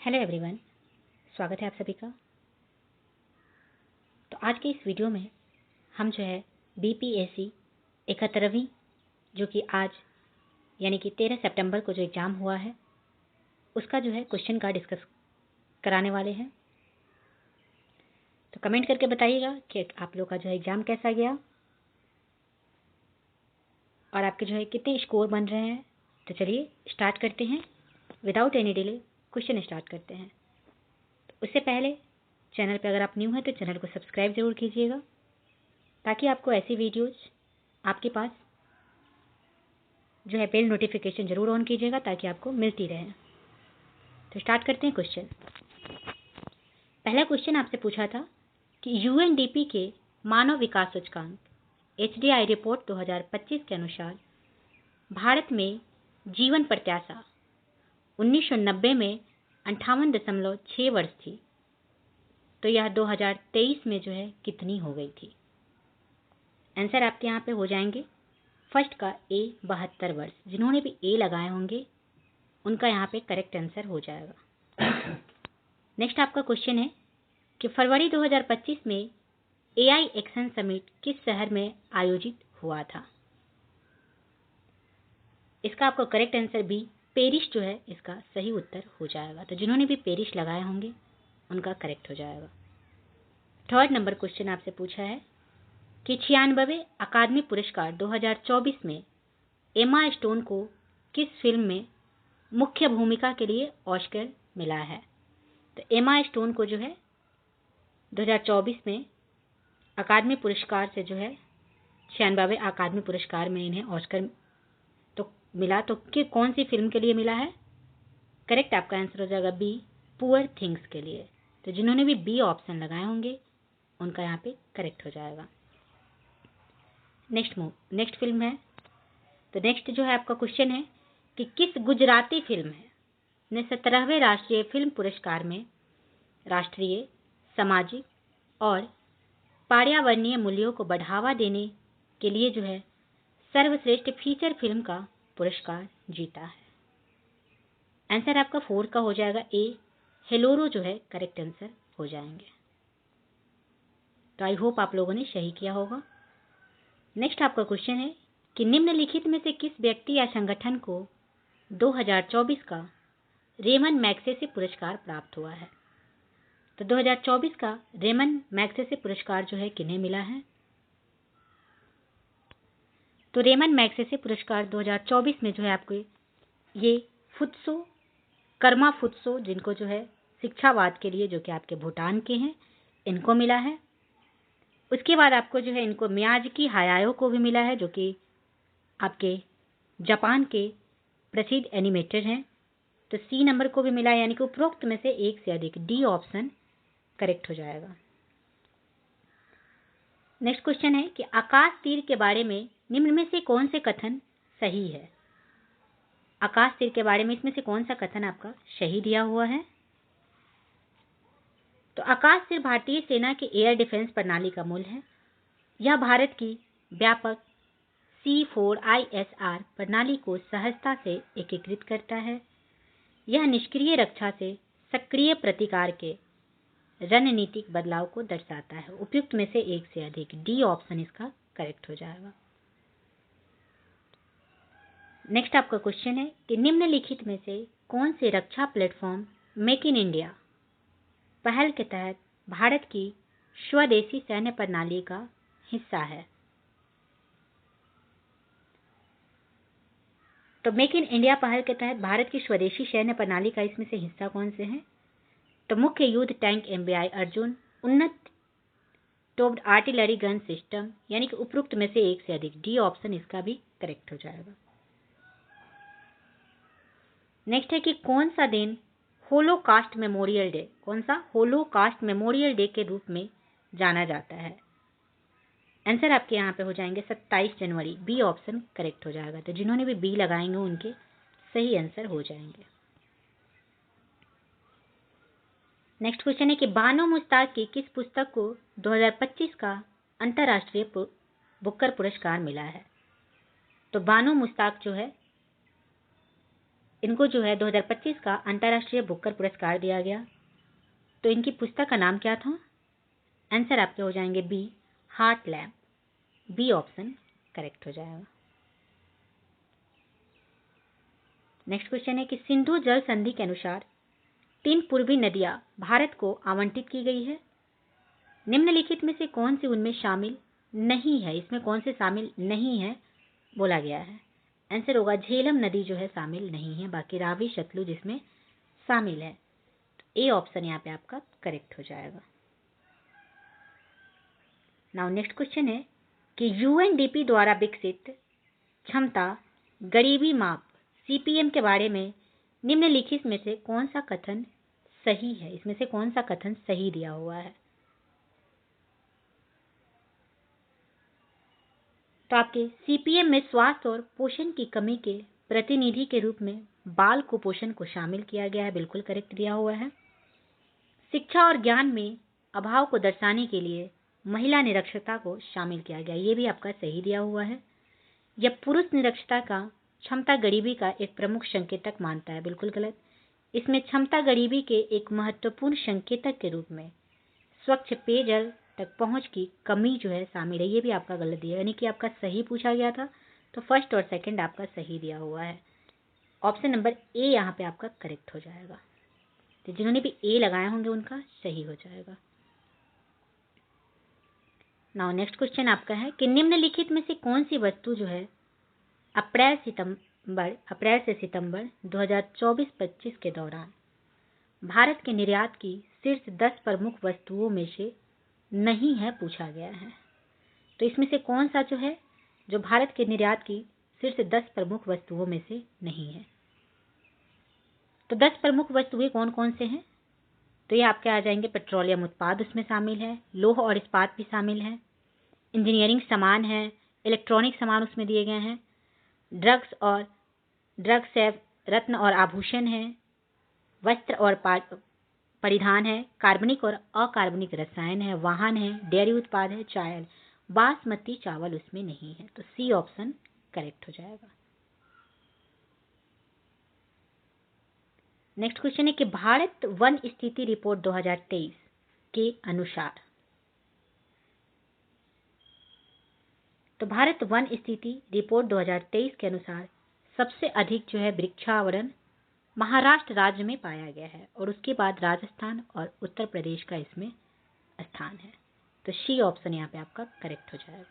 Hello everyone, स्वागत है आप सभी का। तो आज के इस वीडियो में हम जो है बीपीएससी 71वीं जो कि आज यानी कि 13 सितंबर को जो एग्ज़ाम हुआ है उसका जो है क्वेश्चन का डिस्कस कराने वाले हैं। तो कमेंट करके बताइएगा कि आप लोग का जो है एग्ज़ाम कैसा गया और आपके जो है कितने स्कोर बन रहे हैं। तो चलिए स्टार्ट करते हैं, without any delay question start करते हैं। उससे पहले चैनल पर अगर आप न्यू हैं तो चैनल को सब्सक्राइब ज़रूर कीजिएगा ताकि आपको ऐसी वीडियोज़ आपके पास जो है बेल नोटिफिकेशन ज़रूर ऑन कीजिएगा ताकि आपको मिलती रहे। तो स्टार्ट करते हैं क्वेश्चन। पहला क्वेश्चन आपसे पूछा था कि यूएनडीपी के मानव विकास सूचकांक एचडीआई रिपोर्ट 2025 के अनुसार भारत में जीवन प्रत्याशा 1990 में 58.6 वर्ष थी, तो यह 2023 में जो है कितनी हो गई थी। आंसर आपके यहाँ पे हो जाएंगे फर्स्ट का ए 72 वर्ष। जिन्होंने भी ए लगाए होंगे उनका यहाँ पे करेक्ट आंसर हो जाएगा। नेक्स्ट आपका क्वेश्चन है कि फरवरी 2025 में एआई एक्शन समिट किस शहर में आयोजित हुआ था। इसका आपका करेक्ट आंसर बी पेरिस जो है इसका सही उत्तर हो जाएगा। तो जिन्होंने भी पेरिस लगाए होंगे उनका करेक्ट हो जाएगा। थर्ड नंबर क्वेश्चन आपसे पूछा है कि 96वें अकादमी पुरस्कार 2024 में एमा स्टोन को किस फिल्म में मुख्य भूमिका के लिए ऑस्कर मिला है। तो एमा स्टोन को जो है 2024 में अकादमी पुरस्कार से जो है 96वें अकादमी पुरस्कार में इन्हें ऑस्कर तो मिला, तो कि कौन सी फिल्म के लिए मिला है। करेक्ट आपका आंसर हो जाएगा बी पुअर थिंग्स के लिए। तो जिन्होंने भी बी ऑप्शन लगाए होंगे उनका यहाँ पे करेक्ट हो जाएगा। नेक्स्ट फिल्म है। तो नेक्स्ट जो है आपका क्वेश्चन है कि किस गुजराती फिल्म है ने 17वें राष्ट्रीय फिल्म पुरस्कार में राष्ट्रीय, सामाजिक और पर्यावरणीय मूल्यों को बढ़ावा देने के लिए जो है सर्वश्रेष्ठ फीचर फिल्म का पुरस्कार जीता है। आंसर आपका 4 का हो जाएगा ए हेलोरो जो है करेक्ट आंसर हो जाएंगे। तो आई होप आप लोगों ने सही किया होगा। नेक्स्ट आपका क्वेश्चन है कि निम्नलिखित में से किस व्यक्ति या संगठन को 2024 का रेमन मैग्सेसे पुरस्कार प्राप्त हुआ है। तो 2024 का रेमन मैग्सेसे पुरस्कार जो है किन्हें मिला है। तो रेमन मैग्सेसे पुरस्कार 2024 में जो है आपको ये फुत्सो कर्मा फुत्सो जिनको जो है शिक्षावाद के लिए जो कि आपके भूटान के हैं इनको मिला है। उसके बाद आपको जो है इनको मियाज़की हायाओ को भी मिला है जो कि आपके जापान के प्रसिद्ध एनिमेटर हैं। तो सी नंबर को भी मिला है, यानी कि उपरोक्त में से एक से अधिक, डी ऑप्शन करेक्ट हो जाएगा। नेक्स्ट क्वेश्चन है कि आकाश तीर के बारे में निम्न में से कौन से कथन सही है। आकाश तीर के बारे में इसमें से कौन सा कथन आपका सही दिया हुआ है। तो आकाश तीर भारतीय सेना के एयर डिफेंस प्रणाली का मूल है। यह भारत की व्यापक C4ISR प्रणाली को सहजता से एकीकृत करता है। यह निष्क्रिय रक्षा से सक्रिय प्रतिकार के रणनीतिक बदलाव को दर्शाता है। उपयुक्त में से एक से अधिक, डी ऑप्शन इसका करेक्ट हो जाएगा। नेक्स्ट आपका क्वेश्चन है कि निम्नलिखित में से कौन से रक्षा प्लेटफॉर्म मेक इन इंडिया पहल के तहत भारत की स्वदेशी सैन्य प्रणाली का हिस्सा है। तो मेक इन इंडिया पहल के तहत भारत की स्वदेशी सैन्य प्रणाली का इसमें से हिस्सा कौन से हैं। तो मुख्य युद्ध टैंक MBI अर्जुन, उन्नत टोप्ड आर्टिलरी गन सिस्टम, यानी कि उपरोक्त में से एक से अधिक, डी ऑप्शन इसका भी करेक्ट हो जाएगा। नेक्स्ट है कि कौन सा दिन होलोकास्ट मेमोरियल डे, कौन सा होलोकास्ट मेमोरियल डे के रूप में जाना जाता है। आंसर आपके यहाँ पे हो जाएंगे 27 जनवरी, बी ऑप्शन करेक्ट हो जाएगा। तो जिन्होंने भी बी लगाएंगे उनके सही आंसर हो जाएंगे। नेक्स्ट क्वेश्चन है कि बानो मुश्ताक की किस पुस्तक को 2025 का अंतर्राष्ट्रीय बुकर पुरस्कार मिला है। तो बानो मुश्ताक जो है इनको जो है 2025 का अंतर्राष्ट्रीय बुकर पुरस्कार दिया गया। तो इनकी पुस्तक का नाम क्या था? आंसर आपके हो जाएंगे बी, हार्ट लैब। बी ऑप्शन करेक्ट हो जाएगा। नेक्स्ट क्वेश्चन है कि सिंधु जल संधि के अनुसार 3 पूर्वी नदियां भारत को आवंटित की गई है। निम्नलिखित में से कौन सी उनमें शामिल नहीं है? इसमें कौन से शामिल नहीं है बोला गया है? आंसर होगा झेलम नदी जो है शामिल नहीं है, बाकी रावी सतलुज इसमें शामिल है। तो ए ऑप्शन यहाँ पे आपका करेक्ट हो जाएगा। नाउ नेक्स्ट क्वेश्चन है कि यूएनडीपी द्वारा विकसित क्षमता गरीबी माप सीपीएम के बारे में निम्नलिखित में से कौन सा कथन सही है? इसमें से कौन सा कथन सही दिया हुआ है? तो आपके सीपीएम में स्वास्थ्य और पोषण की कमी के प्रतिनिधि के रूप में बाल कुपोषण को शामिल किया गया है, बिल्कुल करेक्ट दिया हुआ है। शिक्षा और ज्ञान में अभाव को दर्शाने के लिए महिला निरक्षरता को शामिल किया गया, ये भी आपका सही दिया हुआ है। यह पुरुष निरक्षरता का क्षमता गरीबी का एक प्रमुख संकेतक मानता है, बिल्कुल गलत। इसमें क्षमता गरीबी के एक महत्वपूर्ण संकेतक के रूप में स्वच्छ पेयजल तक पहुंच की कमी जो है शामिल है, ये भी आपका गलत दिया, यानी कि आपका सही पूछा गया था तो फर्स्ट और सेकंड आपका सही दिया हुआ है। ऑप्शन नंबर ए यहाँ पे आपका करेक्ट हो जाएगा। तो जिन्होंने भी ए लगाए होंगे उनका सही हो जाएगा। नाउ नेक्स्ट क्वेश्चन आपका है कि निम्नलिखित में से कौन सी वस्तु जो है अप्रैल से सितंबर 2024-25 के दौरान भारत के निर्यात की शीर्ष 10 प्रमुख वस्तुओं में से नहीं है पूछा गया है। तो इसमें से कौन सा जो है जो भारत के निर्यात की शीर्ष 10 प्रमुख वस्तुओं में से नहीं है? तो 10 प्रमुख वस्तुएं कौन कौन से हैं? तो ये आपके आ जाएंगे पेट्रोलियम उत्पाद उसमें शामिल है, लौह और इस्पात भी शामिल है, इंजीनियरिंग सामान है, इलेक्ट्रॉनिक सामान उसमें दिए गए हैं, ड्रग्स है, रत्न और आभूषण है, वस्त्र और परिधान है, कार्बनिक और अकार्बनिक रसायन है, वाहन है, डेयरी उत्पाद है, चाय, बासमती चावल उसमें नहीं है। तो सी ऑप्शन करेक्ट हो जाएगा। नेक्स्ट क्वेश्चन है कि भारत वन स्थिति रिपोर्ट 2023 के अनुसार, तो भारत वन स्थिति रिपोर्ट 2023 के अनुसार सबसे अधिक जो है वृक्षावरण महाराष्ट्र राज्य में पाया गया है और उसके बाद राजस्थान और उत्तर प्रदेश का इसमें स्थान है। तो सी ऑप्शन यहाँ पे आपका करेक्ट हो जाएगा।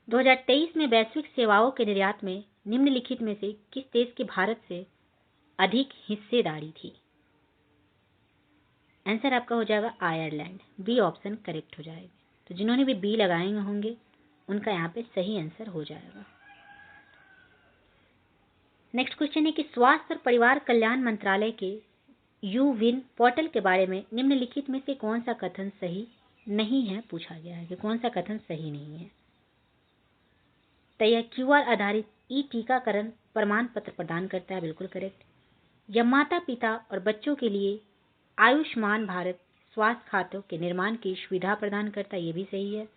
2023 में वैश्विक सेवाओं के निर्यात में निम्नलिखित में से किस देश की भारत से अधिक हिस्सेदारी थी? आंसर आपका हो जाएगा आयरलैंड। बी ऑप्शन करेक्ट हो जाएगा। तो जिन्होंने भी बी लगाए होंगे उनका यहाँ पे सही आंसर हो जाएगा। नेक्स्ट क्वेश्चन है कि स्वास्थ्य और परिवार कल्याण मंत्रालय के यूविन पोर्टल के बारे में निम्नलिखित में से कौन सा कथन सही नहीं है पूछा गया है कि कौन सा कथन सही नहीं है? तो यह क्यूआर आधारित ई टीकाकरण प्रमाण पत्र प्रदान करता है, बिल्कुल करेक्ट। यह माता पिता और बच्चों के लिए आयुष्मान भारत स्वास्थ्य खातों के निर्माण की सुविधा प्रदान करता है, ये भी सही है।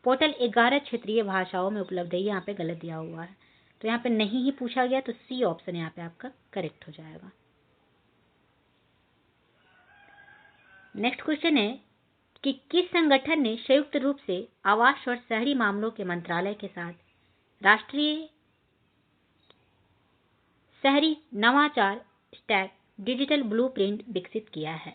पोर्टल 11 क्षेत्रीय भाषाओं में उपलब्ध है, यहाँ पे गलत दिया हुआ है, तो यहाँ पे नहीं ही पूछा गया, तो सी ऑप्शन यहाँ पे आपका करेक्ट हो जाएगा। नेक्स्ट क्वेश्चन है कि किस संगठन ने संयुक्त रूप से आवास और शहरी मामलों के मंत्रालय के साथ राष्ट्रीय शहरी नवाचार स्टैक डिजिटल ब्लूप्रिंट विकसित किया है?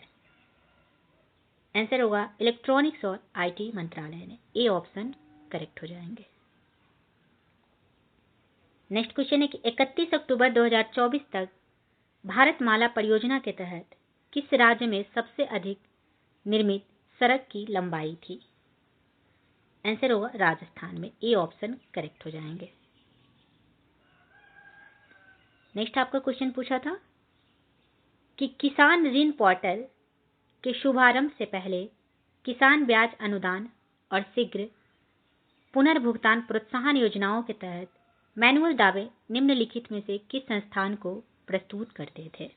आंसर होगा इलेक्ट्रॉनिक्स और आईटी मंत्रालय ने। ए ऑप्शन करेक्ट हो जाएंगे। नेक्स्ट क्वेश्चन है कि 31 अक्टूबर 2024 तक भारतमाला परियोजना के तहत किस राज्य में सबसे अधिक निर्मित सड़क की लंबाई थी? आंसर होगा राजस्थान में। ए ऑप्शन करेक्ट हो जाएंगे। नेक्स्ट आपका क्वेश्चन पूछा था कि किसान ऋण पोर्टल के शुभारंभ से पहले किसान ब्याज अनुदान और शीघ्र पुनर्भुगतान प्रोत्साहन योजनाओं के तहत मैनुअल दावे निम्नलिखित में से किस संस्थान को प्रस्तुत करते थे?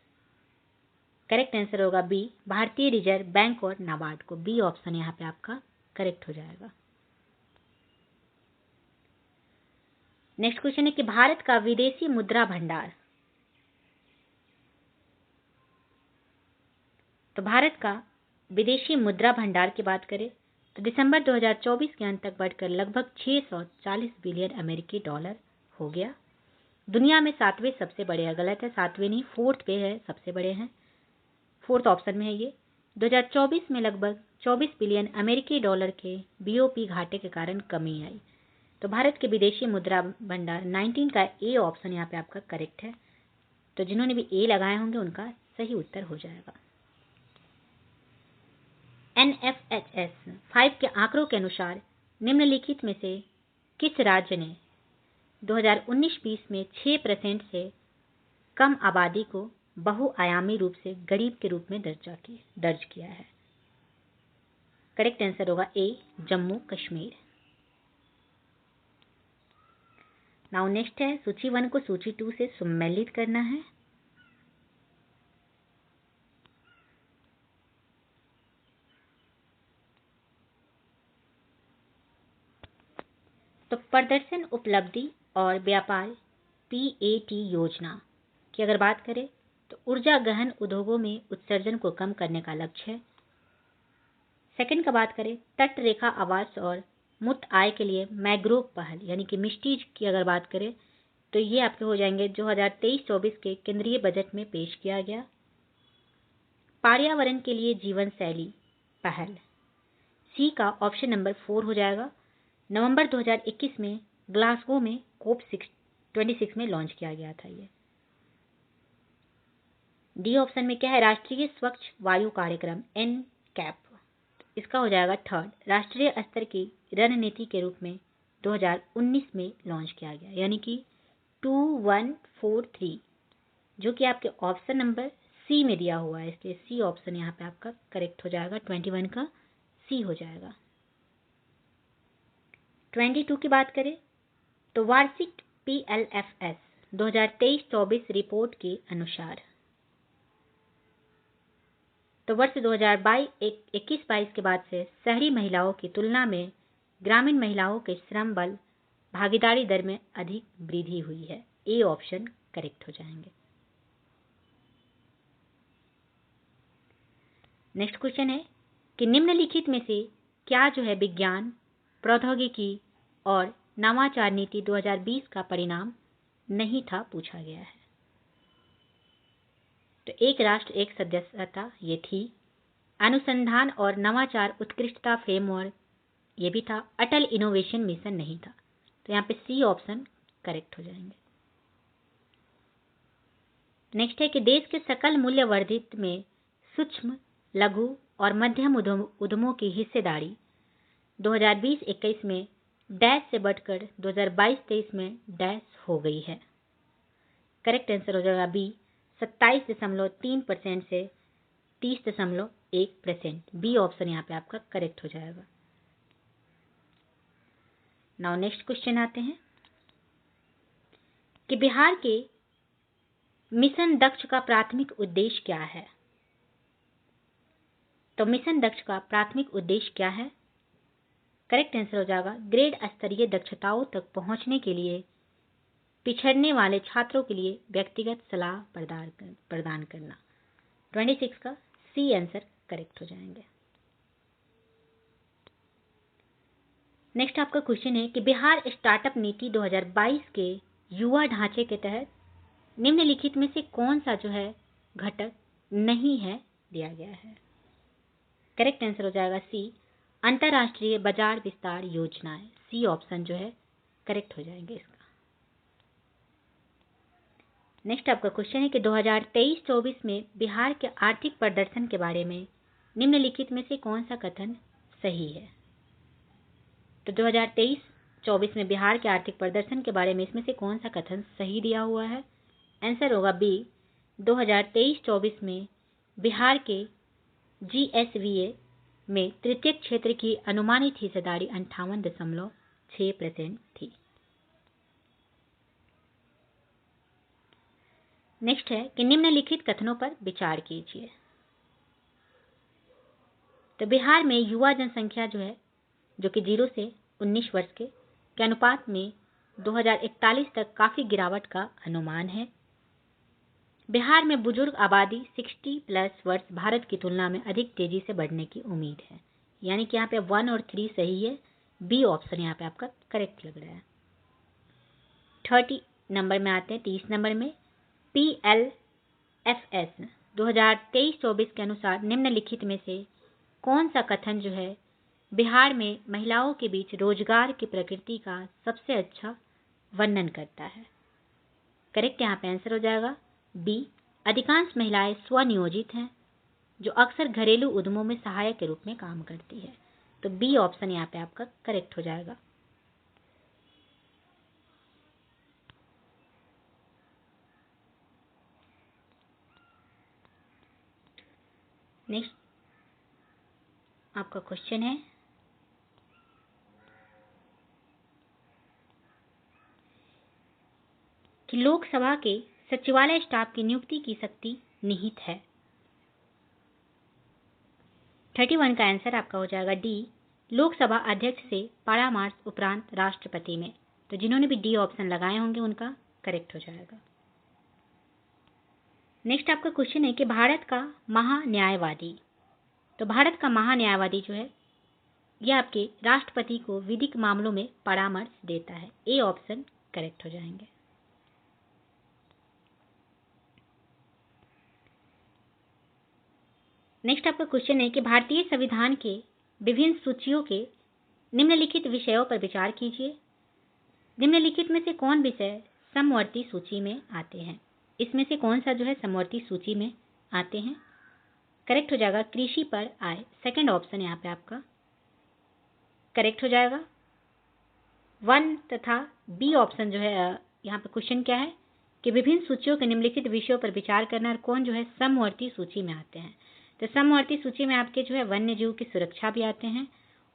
करेक्ट आंसर होगा बी, भारतीय रिजर्व बैंक और नाबार्ड को। बी ऑप्शन यहाँ पे आपका करेक्ट हो जाएगा। नेक्स्ट क्वेश्चन है कि भारत का विदेशी मुद्रा भंडार। तो भारत का विदेशी मुद्रा भंडार की बात करें तो दिसंबर 2024 के अंत तक बढ़कर लगभग 640 बिलियन अमेरिकी डॉलर हो गया। दुनिया में 7वें सबसे बड़े है, गलत है, 7वें नहीं, 4th पे है, सबसे बड़े हैं, 4th ऑप्शन में है ये। 2024 में लगभग 24 बिलियन अमेरिकी डॉलर के बीओपी घाटे के कारण कमी आई। तो भारत के विदेशी मुद्रा भंडार 19 का ए ऑप्शन यहाँ पे आपका करेक्ट है। तो जिन्होंने भी ए लगाए होंगे उनका सही उत्तर हो जाएगा। NFHS 5 के आंकड़ों के अनुसार निम्नलिखित में से किस राज्य ने 2019-20 में 6% से कम आबादी को बहुआयामी रूप से गरीब के रूप में दर्ज किया है? करेक्ट आंसर होगा ए, जम्मू कश्मीर। नाउ नेक्स्ट है सूची 1 को सूची 2 से सम्मिलित करना है। तो प्रदर्शन उपलब्धि और व्यापार PAT योजना की अगर बात करें तो ऊर्जा गहन उद्योगों में उत्सर्जन को कम करने का लक्ष्य है। सेकंड का बात करें तट रेखा आवास और मुक्त आय के लिए मैग्रोव पहल यानी कि मिस्टीज की अगर बात करें तो ये आपके हो जाएंगे 2023-24 के केंद्रीय बजट में पेश किया गया। पर्यावरण के लिए जीवन शैली पहल, सी का ऑप्शन नंबर 4 हो जाएगा। नवंबर 2021 में ग्लासगो में COP26 में लॉन्च किया गया था ये। डी ऑप्शन में क्या है? राष्ट्रीय स्वच्छ वायु कार्यक्रम NCAP, इसका हो जाएगा 3rd, राष्ट्रीय स्तर की रणनीति के रूप में 2019 में लॉन्च किया गया, यानी कि 2143, जो कि आपके ऑप्शन नंबर सी में दिया हुआ है, इसलिए सी ऑप्शन यहाँ पे आपका करेक्ट हो जाएगा। 21 का सी हो जाएगा। 22 की बात करें तो वार्षिक PLFS 2023-24 रिपोर्ट के अनुसार तो वर्ष 2021-22 के बाद से शहरी महिलाओं की तुलना में ग्रामीण महिलाओं के श्रम बल भागीदारी दर में अधिक वृद्धि हुई है। ए ऑप्शन करेक्ट हो जाएंगे। नेक्स्ट क्वेश्चन है कि निम्नलिखित में से क्या जो है विज्ञान, प्रौद्योगिकी और नवाचार नीति 2020 का परिणाम नहीं था, पूछा गया है। तो एक राष्ट्र एक सदस्यता ये थी, अनुसंधान और नवाचार उत्कृष्टता फ्रेमवर्क ये भी था, अटल इनोवेशन मिशन नहीं था। तो यहाँ पे सी ऑप्शन करेक्ट हो जाएंगे। नेक्स्ट है कि देश के सकल मूल्य वर्धित में सूक्ष्म, लघु और मध्यम उद्यमों की हिस्सेदारी 2020-21 में डैश से बढ़कर 2022-23 में डैश हो गई है। करेक्ट आंसर हो जाएगा बी, 27.3% से 30.1%। बी ऑप्शन यहाँ पे आपका करेक्ट हो जाएगा। नाउ नेक्स्ट क्वेश्चन आते हैं कि बिहार के मिशन दक्ष का प्राथमिक उद्देश्य क्या है? तो मिशन दक्ष का प्राथमिक उद्देश्य क्या है? करेक्ट आंसर हो जाएगा ग्रेड स्तरीय दक्षताओं तक पहुंचने के लिए पिछड़ने वाले छात्रों के लिए व्यक्तिगत सलाह प्रदान करना। 26 का सी आंसर करेक्ट हो जाएंगे। नेक्स्ट आपका क्वेश्चन है कि बिहार स्टार्टअप नीति 2022 के युवा ढांचे के तहत निम्नलिखित में से कौन सा जो है घटक नहीं है दिया गया है? करेक्ट आंसर हो जाएगा सी, अंतरराष्ट्रीय बाजार विस्तार योजनाएं। सी ऑप्शन जो है करेक्ट हो जाएंगे इसका। नेक्स्ट आपका क्वेश्चन है कि 2023-24 में बिहार के आर्थिक प्रदर्शन के बारे में निम्नलिखित में से कौन सा कथन सही है? तो 2023-24 में बिहार के आर्थिक प्रदर्शन के बारे में इसमें से कौन सा कथन सही दिया हुआ है? आंसर होगा बी, 2023-24 में बिहार के GSVA में तृतीयक क्षेत्र की अनुमानित हिस्सेदारी 58.6% थी। नेक्स्ट है कि निम्नलिखित कथनों पर विचार कीजिए। तो बिहार में युवा जनसंख्या जो है, जो कि 0 से 19 वर्ष के अनुपात में 2041 तक काफ़ी गिरावट का अनुमान है। बिहार में बुजुर्ग आबादी 60+ वर्ष भारत की तुलना में अधिक तेजी से बढ़ने की उम्मीद है। यानी कि यहाँ पे 1 और 3 सही है, बी ऑप्शन यहाँ पे आपका करेक्ट लग रहा है। 30 नंबर में आते हैं, 30 नंबर में PLFS 2023-24 के अनुसार निम्नलिखित में से कौन सा कथन जो है बिहार में महिलाओं के बीच रोजगार की प्रकृति का सबसे अच्छा वर्णन करता है? करेक्ट यहाँ पे आंसर हो जाएगा बी, अधिकांश महिलाएं स्वनियोजित हैं जो अक्सर घरेलू उद्यमों में सहायक के रूप में काम करती है। तो बी ऑप्शन यहाँ पे आपका करेक्ट हो जाएगा। नेक्स्ट आपका क्वेश्चन है कि लोकसभा के सचिवालय स्टाफ की नियुक्ति की शक्ति निहित है। 31 का आंसर आपका हो जाएगा डी, लोकसभा अध्यक्ष से परामर्श उपरांत राष्ट्रपति में। तो जिन्होंने भी डी ऑप्शन लगाए होंगे उनका करेक्ट हो जाएगा। नेक्स्ट आपका क्वेश्चन है कि भारत का महान्यायवादी, तो भारत का महान्यायवादी जो है यह आपके राष्ट्रपति को विधिक मामलों में परामर्श देता है। ए ऑप्शन करेक्ट हो जाएंगे। नेक्स्ट आपका क्वेश्चन है कि भारतीय संविधान के विभिन्न सूचियों के निम्नलिखित विषयों पर विचार कीजिए। निम्नलिखित में से कौन विषय समवर्ती सूची में आते हैं? इसमें से कौन सा जो है समवर्ती सूची में आते हैं? करेक्ट हो जाएगा कृषि पर आय, सेकंड ऑप्शन यहाँ पे आपका करेक्ट हो जाएगा। 1 तथा बी ऑप्शन जो है यहाँ पे क्वेश्चन क्या है कि विभिन्न सूचियों के निम्नलिखित विषयों पर विचार करना और कौन जो है समवर्ती सूची में आते हैं। तो समवर्ती सूची में आपके जो है वन्य जीव की सुरक्षा भी आते हैं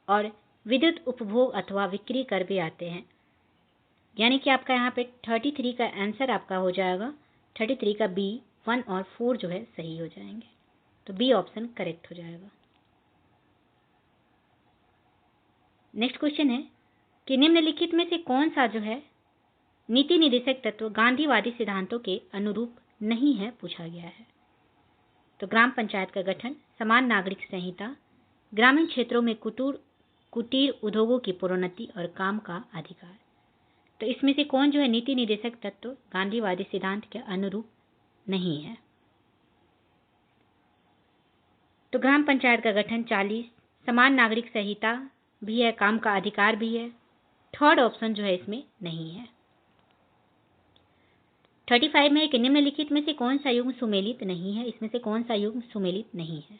और विद्युत उपभोग अथवा बिक्री कर भी आते हैं। यानी कि आपका यहाँ पे 33 का आंसर आपका हो जाएगा, 33 का बी, 1 और 4 जो है सही हो जाएंगे। तो बी ऑप्शन करेक्ट हो जाएगा। नेक्स्ट क्वेश्चन है कि निम्नलिखित में से कौन सा जो है नीति निदेशक तत्व गांधीवादी सिद्धांतों के अनुरूप नहीं है, पूछा गया है। तो ग्राम पंचायत का गठन, समान नागरिक संहिता, ग्रामीण क्षेत्रों में कुटीर उद्योगों की प्रोन्नति और काम का अधिकार। तो इसमें से कौन जो है नीति निदेशक तत्व गांधीवादी सिद्धांत के अनुरूप नहीं है? तो ग्राम पंचायत का गठन 40, समान नागरिक संहिता भी है, काम का अधिकार भी है। थर्ड ऑप्शन जो है इसमें नहीं है। 35 में है कि निम्नलिखित में से कौन सा युग्म सुमेलित नहीं है? इसमें से कौन सा युग्म सुमेलित नहीं है?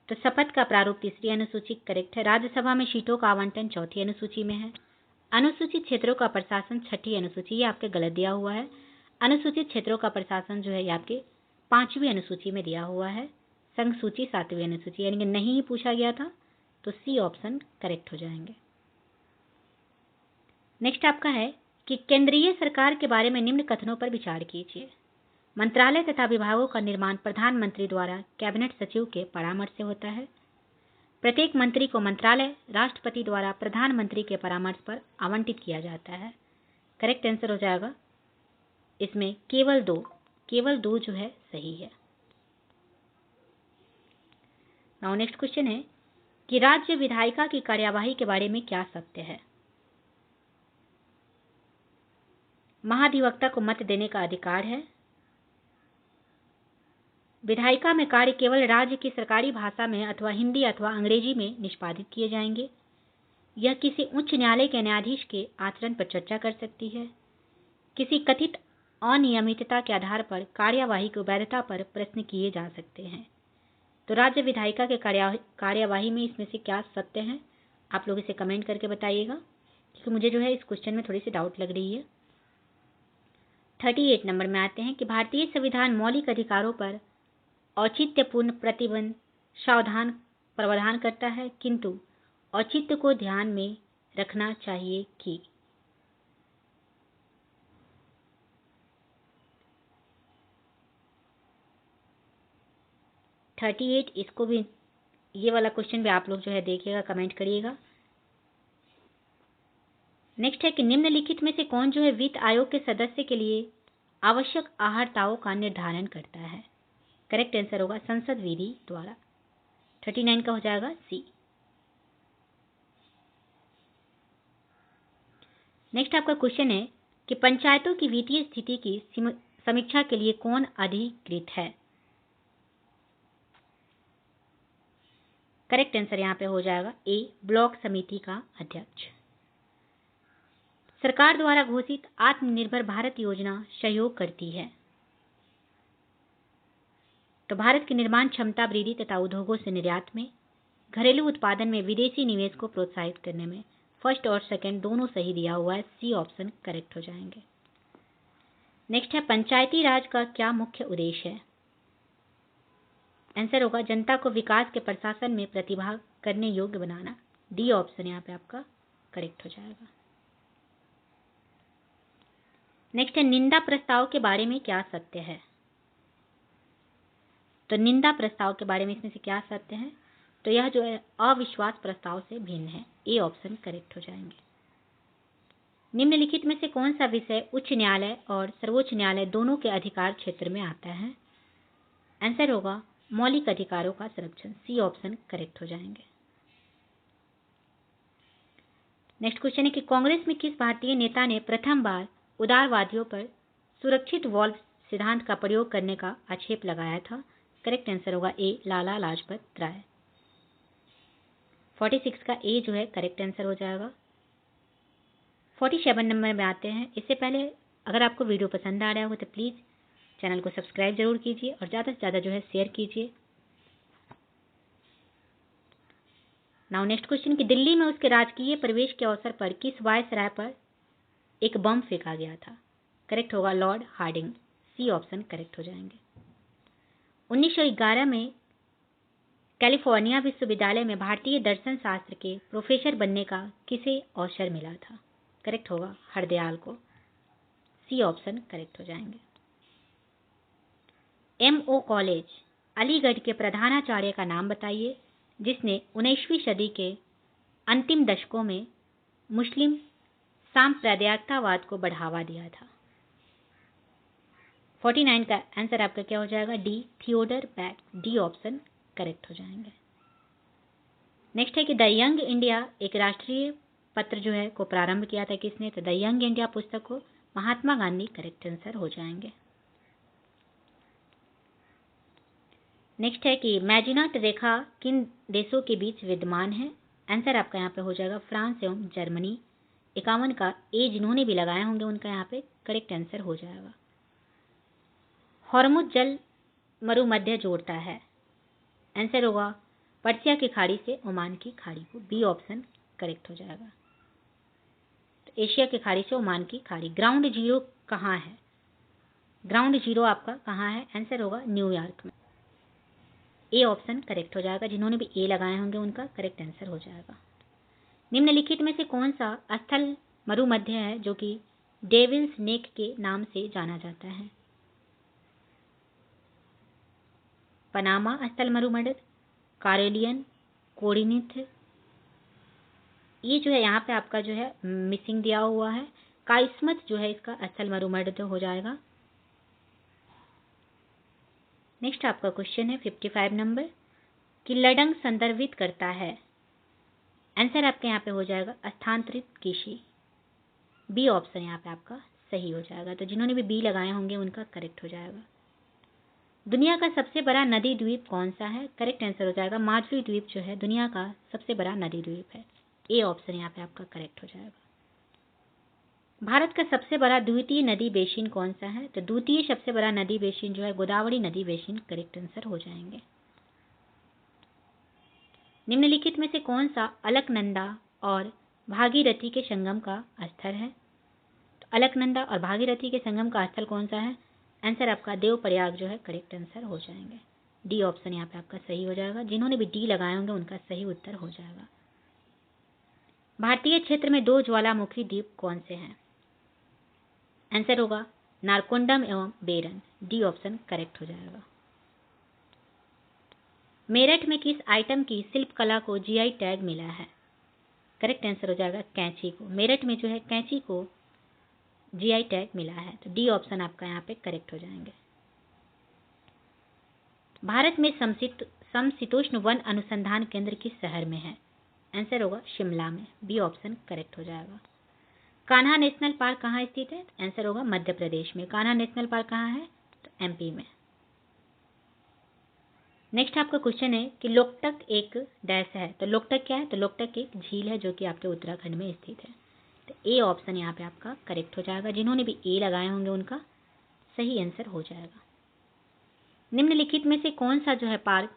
तो शपथ का प्रारूप 3री अनुसूची करेक्ट है। राज्यसभा में सीटों का आवंटन 4थी अनुसूची में है। अनुसूचित क्षेत्रों का प्रशासन 6ठी अनुसूची, ये आपके गलत दिया हुआ है। अनुसूचित क्षेत्रों का प्रशासन जो है ये आपके 5वीं अनुसूची में दिया हुआ है। संघ सूची 7वीं अनुसूची, यानी कि नहीं ही पूछा गया था। तो सी ऑप्शन करेक्ट हो जाएंगे। नेक्स्ट आपका है कि केंद्रीय सरकार के बारे में निम्न कथनों पर विचार कीजिए। मंत्रालय तथा विभागों का निर्माण प्रधानमंत्री द्वारा कैबिनेट सचिव के परामर्श से होता है। प्रत्येक मंत्री को मंत्रालय राष्ट्रपति द्वारा प्रधानमंत्री के परामर्श पर आवंटित किया जाता है। करेक्ट आंसर हो जाएगा इसमें केवल दो जो है सही है। नाउ नेक्स्ट क्वेश्चन है कि राज्य विधायिका की कार्यवाही के बारे में क्या सत्य है? महाधिवक्ता को मत देने का अधिकार है। विधायिका में कार्य केवल राज्य की सरकारी भाषा में अथवा हिंदी अथवा अंग्रेजी में निष्पादित किए जाएंगे। यह किसी उच्च न्यायालय के न्यायाधीश के आचरण पर चर्चा कर सकती है। किसी कथित अनियमितता के आधार पर कार्यवाही की वैधता पर प्रश्न किए जा सकते हैं। तो राज्य विधायिका के कार्यवाही में इसमें से क्या सत्य है? आप लोग इसे कमेंट करके बताइएगा, क्योंकि मुझे जो है इस क्वेश्चन में थोड़ी सी डाउट लग रही है। 38 नंबर में आते हैं कि भारतीय संविधान मौलिक अधिकारों पर औचित्यपूर्ण प्रतिबंध प्रावधान करता है, किंतु औचित्य को ध्यान में रखना चाहिए कि 38 इसको भी, ये वाला क्वेश्चन भी आप लोग जो है देखिएगा, कमेंट करिएगा। नेक्स्ट है कि निम्नलिखित में से कौन जो है वित्त आयोग के सदस्य के लिए आवश्यक आहारताओं का निर्धारण करता है? करेक्ट आंसर होगा संसद विधि द्वारा। 39 का हो जाएगा सी। नेक्स्ट आपका क्वेश्चन है कि पंचायतों की वित्तीय स्थिति की समीक्षा के लिए कौन अधिकृत है? करेक्ट आंसर यहां पे हो जाएगा ए, ब्लॉक समिति का अध्यक्ष। सरकार द्वारा घोषित आत्मनिर्भर भारत योजना सहयोग करती है। तो भारत की निर्माण क्षमता वृद्धि तथा उद्योगों से निर्यात में, घरेलू उत्पादन में विदेशी निवेश को प्रोत्साहित करने में। फर्स्ट और सेकंड दोनों सही दिया हुआ है, सी ऑप्शन करेक्ट हो जाएंगे। नेक्स्ट है पंचायती राज का क्या मुख्य उद्देश्य है? आंसर होगा जनता को विकास के प्रशासन में प्रतिभाग करने योग्य बनाना। डी ऑप्शन यहाँ पे आपका करेक्ट हो जाएगा। नेक्स्ट है निंदा प्रस्ताव के बारे में क्या सत्य है? तो निंदा प्रस्ताव के बारे में इसमें से क्या सत्य है? तो यह जो है अविश्वास प्रस्ताव से भिन्न है। ए ऑप्शन करेक्ट हो जाएंगे। निम्नलिखित में से कौन सा विषय उच्च न्यायालय और सर्वोच्च न्यायालय दोनों के अधिकार क्षेत्र में आता है? आंसर होगा मौलिक अधिकारों का संरक्षण। सी ऑप्शन करेक्ट हो जाएंगे। नेक्स्ट क्वेश्चन है कि कांग्रेस में किस भारतीय नेता ने प्रथम बार उदारवादियों पर सुरक्षित वॉल्व सिद्धांत का प्रयोग करने का आक्षेप लगाया था? करेक्ट आंसर होगा ए, लाला लाजपत राय। 46 का ए जो है करेक्ट आंसर हो जाएगा। 47 नंबर में आते हैं। इससे पहले अगर आपको वीडियो पसंद आ रहा हो तो प्लीज़ चैनल को सब्सक्राइब जरूर कीजिए और ज़्यादा से ज़्यादा जो है शेयर कीजिए। नाउ नेक्स्ट क्वेश्चन कि दिल्ली में उसके राजकीय प्रवेश के अवसर पर किस वायसराय पर एक बम फेंका गया था? करेक्ट होगा Lord Hardinge. C option correct हो जाएंगे। 1911 में कैलिफोर्निया विश्वविद्यालय में भारतीय दर्शन शास्त्र के प्रोफेसर बनने का किसे अवसर मिला था? करेक्ट होगा हरदयाल को। सी ऑप्शन करेक्ट हो जाएंगे। MO कॉलेज अलीगढ़ के प्रधानाचार्य का नाम बताइए जिसने 19वीं सदी के अंतिम दशकों में मुस्लिम सांप्रदायिकतावाद को बढ़ावा दिया था। 49 का आंसर आपका क्या हो जाएगा? D, Theodore Beck. D option correct हो जाएंगे। नेक्स्ट है कि द यंग इंडिया एक राष्ट्रीय पत्र जो है को प्रारंभ किया था किसने? तो द यंग इंडिया पुस्तक को महात्मा गांधी करेक्ट आंसर हो जाएंगे। नेक्स्ट है कि मैजिनट रेखा किन देशों के बीच विद्यमान है? आंसर आपका यहाँ पे हो जाएगा फ्रांस एवं जर्मनी। 51 का ए जिन्होंने भी लगाए होंगे उनका यहाँ पे करेक्ट आंसर हो जाएगा। हॉर्मुज जल मरुमध्य जोड़ता है। आंसर होगा पर्सिया की खाड़ी से ओमान की खाड़ी को। बी ऑप्शन करेक्ट हो जाएगा। तो एशिया की खाड़ी से ओमान की खाड़ी। ग्राउंड जीरो कहाँ है? ग्राउंड जीरो आपका कहाँ है? आंसर होगा न्यूयॉर्क में। ए ऑप्शन करेक्ट हो जाएगा। जिन्होंने भी ए लगाए होंगे उनका करेक्ट आंसर हो जाएगा। निम्नलिखित में से कौन सा स्थल मरुमध्य है जो कि डेविल्स नेक के नाम से जाना जाता है? पनामा स्थल मरुमध्य, कारेलियन, कोर्डिनिथ। ये जो है यहाँ पे आपका जो है मिसिंग दिया हुआ है। काइस्मथ जो है इसका स्थल मरुमध्य हो जाएगा। नेक्स्ट आपका क्वेश्चन है 55 नंबर कि लडंग संदर्भित करता है। आंसर आपके यहाँ पे हो जाएगा स्थानांतरित कृषि। बी ऑप्शन यहाँ पे आपका सही हो जाएगा। तो जिन्होंने भी बी लगाए होंगे उनका करेक्ट हो जाएगा। दुनिया का सबसे बड़ा नदी द्वीप कौन सा है? करेक्ट आंसर हो जाएगा माजुली द्वीप जो है दुनिया का सबसे बड़ा नदी द्वीप है। ए ऑप्शन यहाँ पे आपका करेक्ट हो जाएगा। भारत का सबसे बड़ा द्वितीय नदी बेसिन कौन सा है? तो द्वितीय सबसे बड़ा नदी बेसिन जो है गोदावरी नदी बेसिन करेक्ट आंसर हो जाएंगे। निम्नलिखित में से कौन सा अलकनंदा और भागीरथी के संगम का स्थल है? तो अलकनंदा और भागीरथी के संगम का स्थल कौन सा है? आंसर आपका देवप्रयाग जो है करेक्ट आंसर हो जाएंगे। डी ऑप्शन यहाँ पे आपका सही हो जाएगा। जिन्होंने भी डी लगाए होंगे उनका सही उत्तर हो जाएगा। भारतीय क्षेत्र में 2 ज्वालामुखी द्वीप कौन से हैं? आंसर होगा नारकोंडम एवं बेरन। डी ऑप्शन करेक्ट हो जाएगा। मेरठ में किस आइटम की शिल्पकला को जीआई टैग मिला है? करेक्ट आंसर हो जाएगा कैंची को। मेरठ में जो है कैंची को जीआई टैग मिला है, तो डी ऑप्शन आपका यहाँ पे करेक्ट हो जाएंगे। भारत में समशीतोष्ण वन अनुसंधान केंद्र किस शहर में है? आंसर होगा शिमला में, बी ऑप्शन करेक्ट हो जाएगा। कान्हा नेशनल पार्क कहाँ स्थित है? आंसर होगा मध्य प्रदेश में। कान्हा नेशनल पार्क कहाँ है? तो एमपी में। नेक्स्ट आपका क्वेश्चन है कि लोकटक एक डैश है, तो लोकटक क्या है? तो लोकटक एक झील है जो कि आपके उत्तराखंड में स्थित है, तो ए ऑप्शन यहाँ पे आपका करेक्ट हो जाएगा। जिन्होंने भी ए लगाए होंगे उनका सही आंसर हो जाएगा। निम्नलिखित में से कौन सा जो है पार्क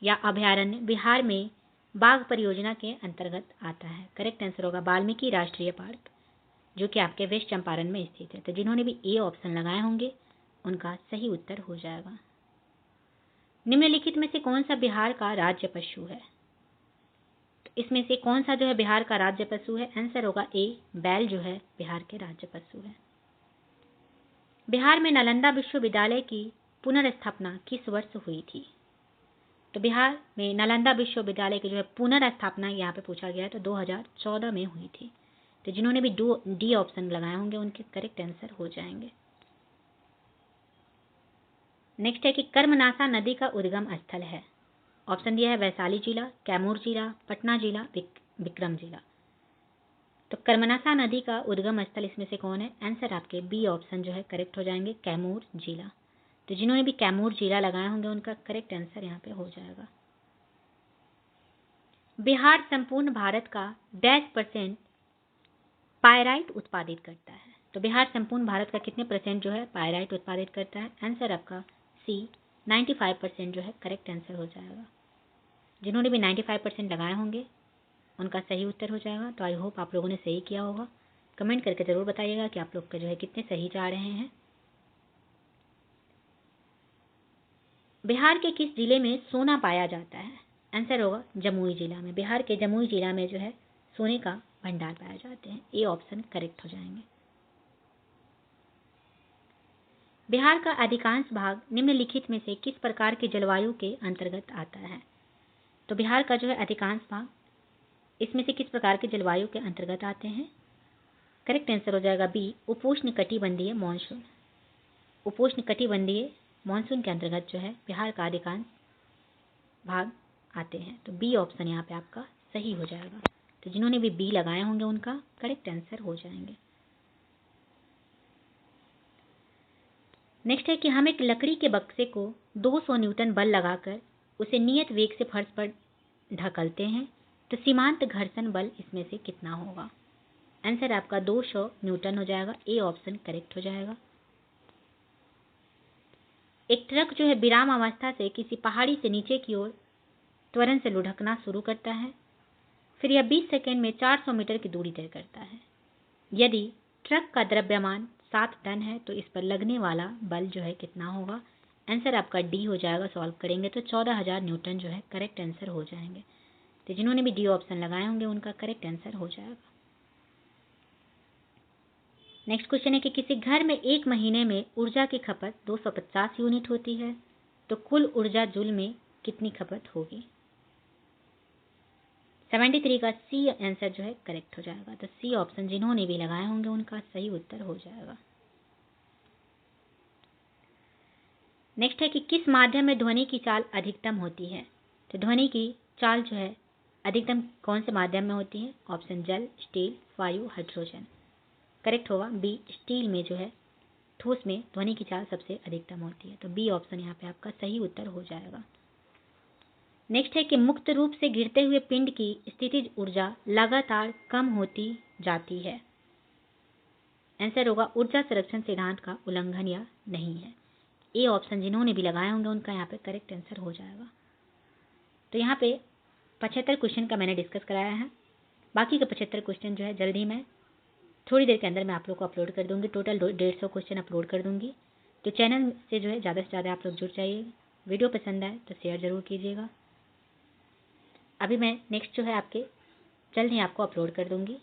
या अभयारण्य बिहार में बाघ परियोजना के अंतर्गत आता है? करेक्ट आंसर होगा वाल्मीकि राष्ट्रीय पार्क, जो कि आपके वेस्ट चंपारण में स्थित है। तो जिन्होंने भी ए ऑप्शन लगाए होंगे उनका सही उत्तर हो जाएगा। निम्नलिखित में से कौन सा बिहार का राज्य पशु है? तो इसमें से कौन सा जो है बिहार का राज्य पशु है? आंसर होगा ए, बैल जो है बिहार के राज्य पशु है। बिहार में नालंदा विश्वविद्यालय की पुनर्स्थापना किस वर्ष हुई थी? तो बिहार में नालंदा विश्वविद्यालय की जो है पुनर्स्थापना यहाँ पे पूछा गया है, तो 2014 में हुई थी। तो जिन्होंने भी डी ऑप्शन लगाए होंगे उनके करेक्ट आंसर हो जाएंगे। नेक्स्ट है कि कर्मनासा नदी का उद्गम स्थल है। ऑप्शन दिया है वैशाली जिला, कैमूर जिला, पटना जिला, विक्रम जिला। तो कर्मनासा नदी का उद्गम स्थल इसमें से कौन है? आंसर आपके बी ऑप्शन जो है करेक्ट हो जाएंगे, कैमूर जिला। तो जिन्होंने भी कैमूर जिला लगाए होंगे उनका करेक्ट आंसर यहाँ पे हो जाएगा। बिहार संपूर्ण भारत का डैश % पायराइट उत्पादित करता है। तो बिहार संपूर्ण भारत का कितने % जो है पायराइट उत्पादित करता है? आंसर आपका सी 95% जो है करेक्ट आंसर हो जाएगा। जिन्होंने भी 95% लगाए होंगे उनका सही उत्तर हो जाएगा। तो आई होप आप लोगों ने सही किया होगा। कमेंट करके ज़रूर बताइएगा कि आप लोग का जो है कितने सही जा रहे हैं। बिहार के किस जिले में सोना पाया जाता है? आंसर होगा जमुई जिला में। बिहार के जमुई जिला में जो है सोने का भंडार पाए जाते हैं, ए ऑप्शन करेक्ट हो जाएंगे। बिहार का अधिकांश भाग निम्नलिखित में से किस प्रकार की जलवायु के अंतर्गत आता है? तो बिहार का जो है अधिकांश भाग इसमें से किस प्रकार के जलवायु के अंतर्गत आते हैं? करेक्ट आंसर हो जाएगा बी, उपोष्ण कटिबंधीय मानसून। उपोष्ण कटिबंधीय मानसून के अंतर्गत जो है बिहार का अधिकांश भाग आते हैं, तो बी ऑप्शन यहाँ पे आपका सही हो जाएगा। तो जिन्होंने भी बी लगाए होंगे उनका करेक्ट आंसर हो जाएंगे। नेक्स्ट है कि हम एक लकड़ी के बक्से को 200 न्यूटन बल लगाकर उसे नियत वेग से फर्श पर ढकलते हैं, तो सीमांत घर्षण बल इसमें से कितना होगा? आंसर आपका 200 न्यूटन हो जाएगा, ए ऑप्शन करेक्ट हो जाएगा। एक ट्रक जो है विराम अवस्था से किसी पहाड़ी से नीचे की ओर त्वरण से लुढ़कना शुरू करता है, फिर यह 20 सेकेंड में 400 मीटर की दूरी तय करता है। यदि ट्रक का द्रव्यमान 7 टन है तो इस पर लगने वाला बल जो है कितना होगा? आंसर आपका डी हो जाएगा। सॉल्व करेंगे तो 14,000 न्यूटन जो है करेक्ट आंसर हो जाएंगे। तो जिन्होंने भी डी ऑप्शन लगाए होंगे उनका करेक्ट आंसर हो जाएगा। नेक्स्ट क्वेश्चन है कि किसी घर में एक महीने में ऊर्जा की खपत 250 यूनिट होती है, तो कुल ऊर्जा जूल में कितनी खपत होगी? 73 का सी आंसर जो है करेक्ट हो जाएगा। तो सी ऑप्शन जिन्होंने भी लगाए होंगे उनका सही उत्तर हो जाएगा। नेक्स्ट है कि किस माध्यम में ध्वनि की चाल अधिकतम होती है? तो ध्वनि की चाल जो है अधिकतम कौन से माध्यम में होती है? ऑप्शन जल, स्टील, वायु, हाइड्रोजन। करेक्ट होगा बी, स्टील में जो है ठोस में ध्वनि की चाल सबसे अधिकतम होती है, तो बी ऑप्शन यहाँ पे आपका सही उत्तर हो जाएगा। नेक्स्ट है कि मुक्त रूप से गिरते हुए पिंड की स्थितिज ऊर्जा लगातार कम होती जाती है। आंसर होगा ऊर्जा संरक्षण सिद्धांत का उल्लंघन या नहीं है, ए ऑप्शन जिन्होंने भी लगाए होंगे उनका यहाँ पे करेक्ट आंसर हो जाएगा। तो यहाँ पे 75 क्वेश्चन का मैंने डिस्कस कराया है। बाकी के 75 क्वेश्चन जो है जल्दी मैं थोड़ी देर के अंदर मैं आप लोग को अपलोड कर दूंगी। टोटल 150 क्वेश्चन अपलोड कर दूंगी। तो चैनल से जो है ज़्यादा से ज़्यादा आप लोग जुड़ जाइए। वीडियो पसंद आए तो शेयर ज़रूर कीजिएगा। अभी मैं नेक्स्ट जो है आपके जल्द ही आपको अपलोड कर दूंगी।